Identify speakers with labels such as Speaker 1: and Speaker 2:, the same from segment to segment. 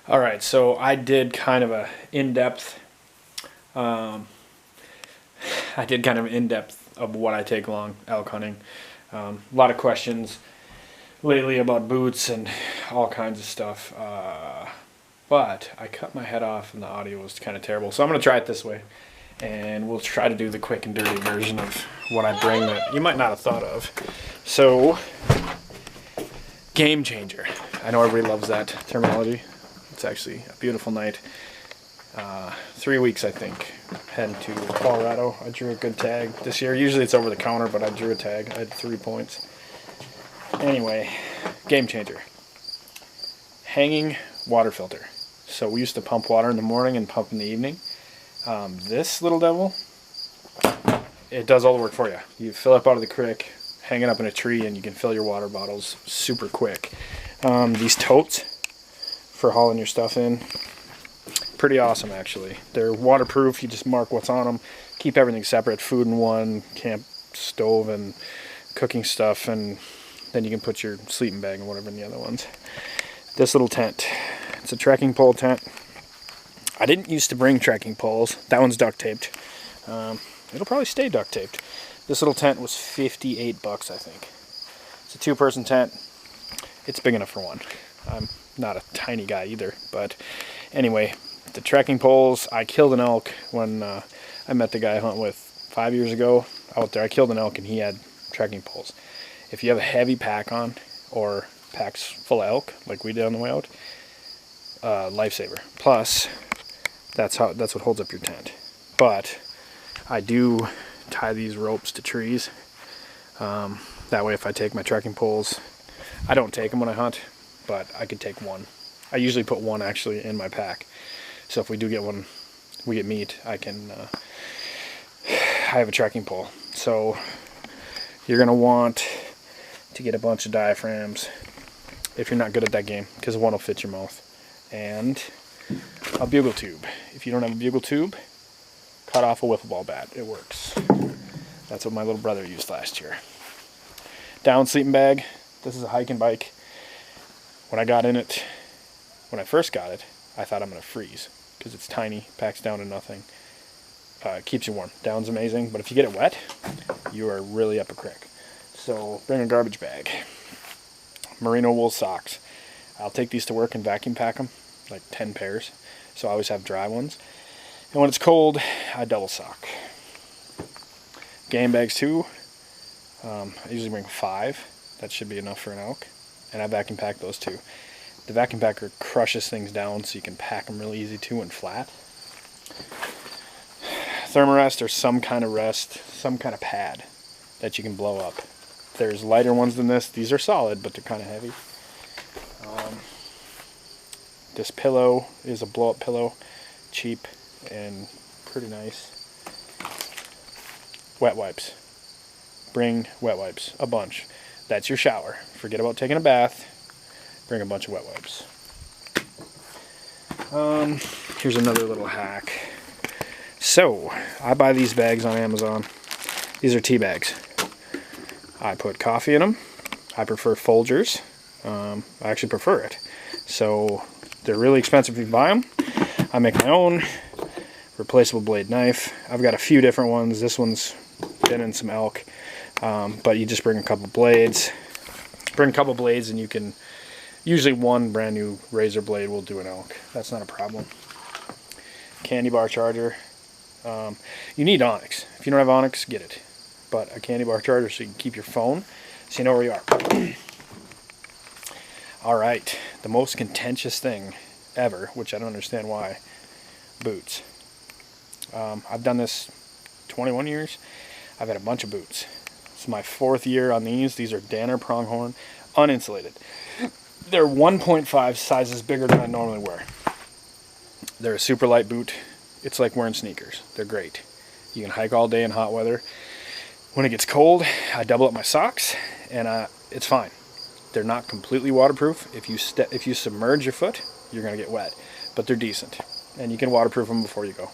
Speaker 1: All right, so I did kind of a in-depth, um, of what I take along elk hunting. A lot of questions lately about boots and all kinds of stuff. But I cut my head off and the audio was kind of terrible. So I'm going to try it this way. And we'll try to do the quick and dirty version of what I bring that you might not have thought of. So, game changer. I know everybody loves that terminology. It's actually a beautiful night. 3 weeks, I think, heading to Colorado. I drew a good tag this year. Usually it's over the counter, but I drew a tag. I had 3 points. Anyway, game changer. Hanging water filter. So we used to pump water in the morning and pump in the evening. This little devil, it does all the work for you. You fill up out of the creek, hang it up in a tree, and you can fill your water bottles super quick. These totes for hauling your stuff in, pretty awesome actually. They're waterproof. You just mark what's on them, keep everything separate, food in one, camp stove and cooking stuff, and then you can put your sleeping bag and whatever in the other ones. This little tent, it's a trekking pole tent. I didn't used to bring trekking poles. That one's duct taped. It'll probably stay duct taped. This little tent was $58, I think. It's a 2-person tent. It's big enough for one. I'm not a tiny guy either, but anyway, the trekking poles. I killed an elk when I met the guy I hunt with 5 years ago out there. I killed an elk and he had trekking poles. If you have a heavy pack on or packs full of elk like we did on the way out, lifesaver. Plus, that's what holds up your tent. But I do tie these ropes to trees. That way, if I take my trekking poles, I don't take them when I hunt, but I could take one. I usually put one actually in my pack. So if we do get one, we get meat, I have a trekking pole. So you're gonna want to get a bunch of diaphragms if you're not good at that game, because one will fit your mouth. And a bugle tube. If you don't have a bugle tube, cut off a wiffle ball bat. It works. That's what my little brother used last year. Down sleeping bag. This is a hiking bike. When I got in it, when I first got it, I thought I'm going to freeze because it's tiny, packs down to nothing. Keeps you warm. Down's amazing, but if you get it wet, you are really up a creek. So bring a garbage bag. Merino wool socks. I'll take these to work and vacuum pack them, like 10 pairs. So I always have dry ones. And when it's cold, I double sock. Game bags too. I usually bring 5. That should be enough for an elk. And I vacuum pack those too. The vacuum packer crushes things down so you can pack them really easy too and flat. Thermarest or some kind of rest, some kind of pad that you can blow up. There's lighter ones than this. These are solid, but they're kind of heavy. This pillow is a blow-up pillow, cheap and pretty nice. Wet wipes. Bring wet wipes, a bunch. That's your shower. Forget about taking a bath. Bring a bunch of wet wipes. Here's another little hack. So, I buy these bags on Amazon. These are tea bags. I put coffee in them. I prefer Folgers. I actually prefer it. So, they're really expensive if you buy them. I make my own replaceable blade knife. I've got a few different ones. This one's been in some elk. But you just bring a couple blades. Bring a couple blades and you can, usually one brand new razor blade will do an elk. That's not a problem. Candy bar charger. You need onyx. If you don't have onyx, get it. But a candy bar charger so you can keep your phone so you know where you are. Alright, the most contentious thing ever, which I don't understand why, boots. I've done this 21 years. I've had a bunch of boots. It's my 4th year on these. These are Danner Pronghorn, uninsulated. They're 1.5 sizes bigger than I normally wear. They're a super light boot. It's like wearing sneakers. They're great. You can hike all day in hot weather. When it gets cold, I double up my socks, and it's fine. They're not completely waterproof. If you submerge your foot, you're going to get wet. But they're decent. And you can waterproof them before you go.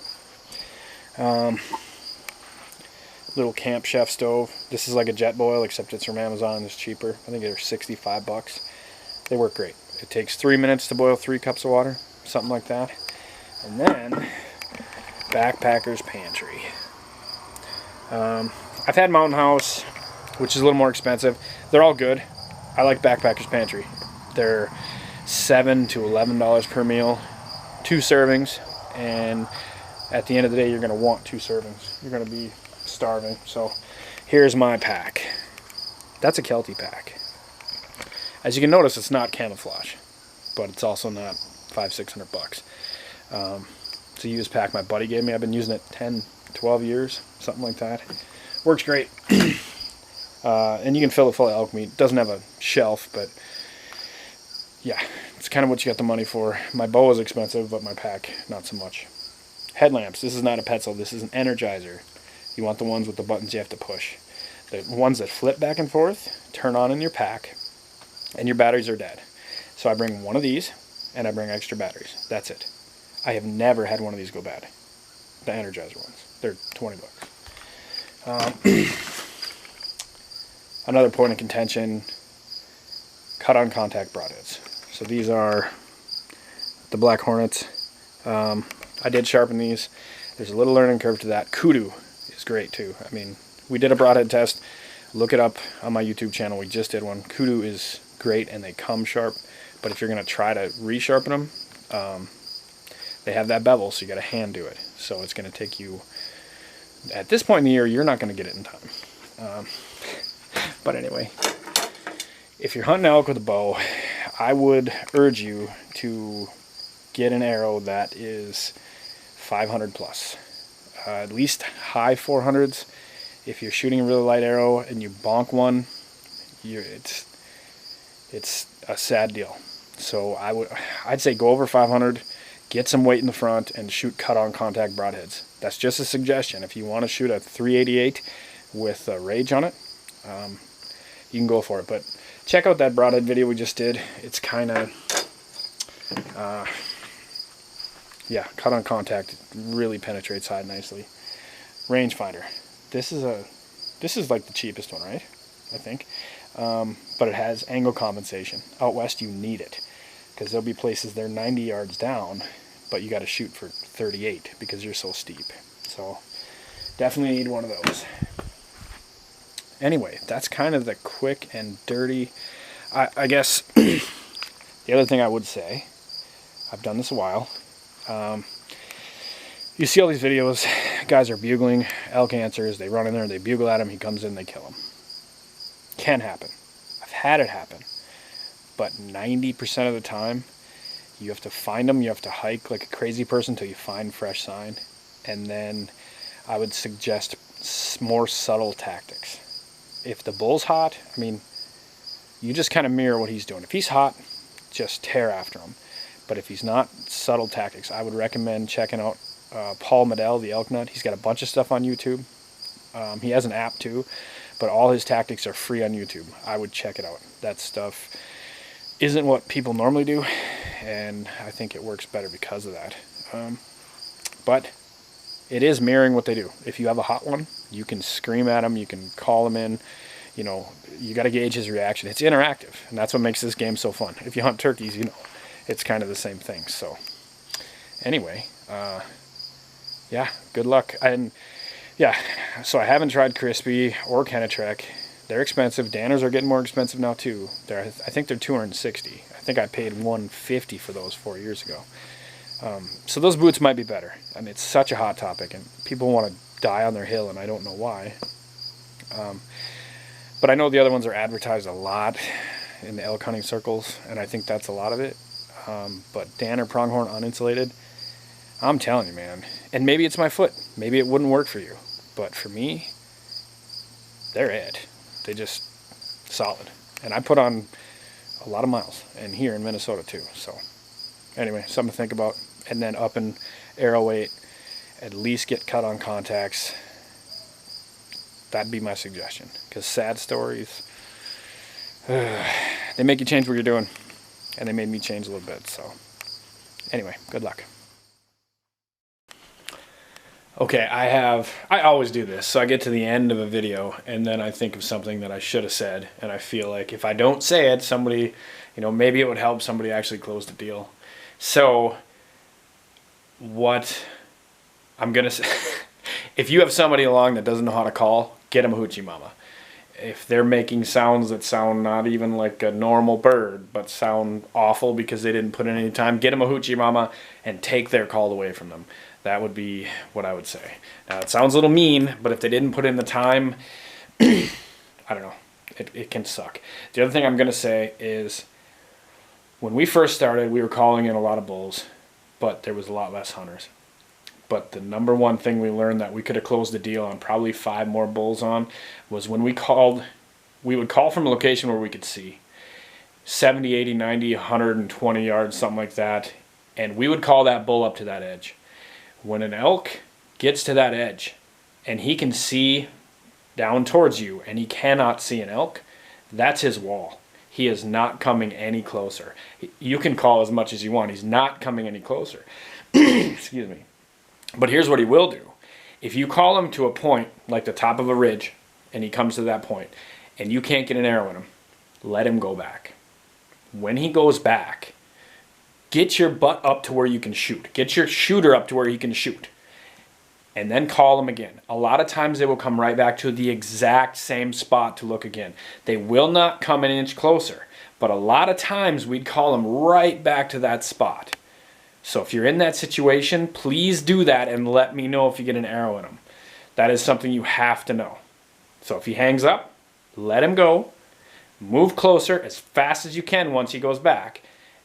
Speaker 1: Little Camp Chef stove. This is like a jet boil, except it's from Amazon. It's cheaper. I think they're $65. They work great. It takes 3 minutes to boil 3 cups of water. something like that. And then Backpacker's Pantry. I've had Mountain House, which is a little more expensive. They're all good. I like Backpacker's Pantry. They're $7 to $11 per meal, 2 servings, and at the end of the day you're going to want 2 servings. You're going to be starving. So here's my pack. That's a Kelty pack. As you can notice, it's not camouflage, but it's also not $500-600 bucks. It's a used pack my buddy gave me. I've been using it 10-12 years, something like that. Works great. And you can fill it full of elk meat. It doesn't have a shelf, but yeah, it's kind of what you got the money for. My bow is expensive, but my pack, not so much. Headlamps. This is not a Petzl. This is an Energizer. You want the ones with the buttons you have to push. The ones that flip back and forth, turn on in your pack, and your batteries are dead. So I bring one of these, and I bring extra batteries. That's it. I have never had one of these go bad. The Energizer ones. They're 20 bucks. Another point of contention, cut-on contact broadheads. So these are the Black Hornets. I did sharpen these. There's a little learning curve to that. Kudu is great too. I mean, we did a broadhead test. Look it up on my YouTube channel. We just did one. Kudu is great and they come sharp. But if you're going to try to resharpen them, they have that bevel, so you got to hand do it. So it's going to take you, at this point in the year, you're not going to get it in time. But anyway, if you're hunting elk with a bow, I would urge you to get an arrow that is 500 plus. At least high 400s. If you're shooting a really light arrow and you bonk one, it's a sad deal. So I'd say go over 500, get some weight in the front, and shoot cut-on contact broadheads. That's just a suggestion. If you want to shoot a 388 with a Rage on it, you can go for it. But check out that broadhead video we just did. It's kind of, yeah, cut-on contact really penetrates hide nicely. Rangefinder. This is like the cheapest one, right? I think. But it has angle compensation. Out west, you need it because there'll be places they're 90 yards down, but you got to shoot for 38 because you're so steep. So definitely need one of those. Anyway, that's kind of the quick and dirty. I guess the other thing I would say, I've done this a while. You see all these videos, guys are bugling, elk answers, they run in there, they bugle at him, he comes in, they kill him. Can happen. I've had it happen. But 90% of the time, you have to find them, you have to hike like a crazy person until you find fresh sign. And then I would suggest more subtle tactics. If the bull's hot, I mean, you just kind of mirror what he's doing. If he's hot, just tear after him. But if he's not, subtle tactics. I would recommend checking out Paul Medell, the elk nut. He's got a bunch of stuff on YouTube. He has an app too, but all his tactics are free on YouTube. I would check it out. That stuff isn't what people normally do, and I think it works better because of that. But it is mirroring what they do. If you have a hot one, you can scream at him, you can call him in, you know, you got to gauge his reaction. It's interactive, and that's what makes this game so fun. If you hunt turkeys, you know, it's kind of the same thing. So anyway, yeah, good luck. And yeah, so I haven't tried Crispy or Kenetrek. They're expensive. Danners are getting more expensive now too. I think they're $260. I think I paid $150 for those 4 years ago. So those boots might be better. I mean, it's such a hot topic, and people want to die on their hill, and I don't know why. But I know the other ones are advertised a lot in the elk hunting circles, and I think that's a lot of it. But Danner Pronghorn uninsulated, I'm telling you, man. And maybe it's my foot. Maybe it wouldn't work for you. But for me, they're it. They just solid. And I put on a lot of miles, and here in Minnesota too. So anyway, something to think about. And then up in arrow weight, at least get cut on contacts. That'd be my suggestion. Because sad stories, they make you change what you're doing. And they made me change a little bit. So anyway, good luck. Okay, I always do this. So I get to the end of a video and then I think of something that I should have said. And I feel like if I don't say it, somebody, you know, maybe it would help somebody actually close the deal. So what I'm going to say, if you have somebody along that doesn't know how to call, get them a hoochie mama. If they're making sounds that sound not even like a normal bird, but sound awful because they didn't put in any time, get them a hoochie mama and take their call away from them. That would be what I would say. Now, it sounds a little mean, but if they didn't put in the time, I don't know, it can suck. The other thing I'm going to say is, when we first started, we were calling in a lot of bulls, but there was a lot less hunters. But the number one thing we learned that we could have closed the deal on probably 5 more bulls on was when we would call from a location where we could see 70, 80, 90, 120 yards, something like that, and we would call that bull up to that edge. When an elk gets to that edge and he can see down towards you and he cannot see an elk, that's his wall. He is not coming any closer. You can call as much as you want. He's not coming any closer. Excuse me. But here's what he will do. If you call him to a point, like the top of a ridge, and he comes to that point, and you can't get an arrow in him, let him go back. When he goes back, get your butt up to where you can shoot. Get your shooter up to where he can shoot. And then call him again. A lot of times they will come right back to the exact same spot to look again. They will not come an inch closer. But a lot of times we'd call him right back to that spot. So if you're in that situation, please do that and let me know if you get an arrow in him. That is something you have to know. So if he hangs up, let him go. Move closer as fast as you can once he goes back.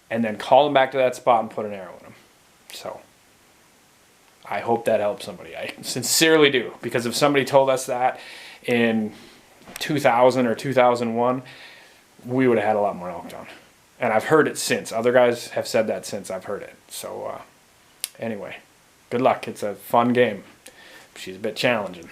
Speaker 1: And then call him back to that spot and put an arrow in him. So I hope that helps somebody. I sincerely do. Because if somebody told us that in 2000 or 2001, we would have had a lot more elk done. And I've heard it since. Other guys have said that since I've heard it. So anyway, good luck. It's a fun game. She's a bit challenging.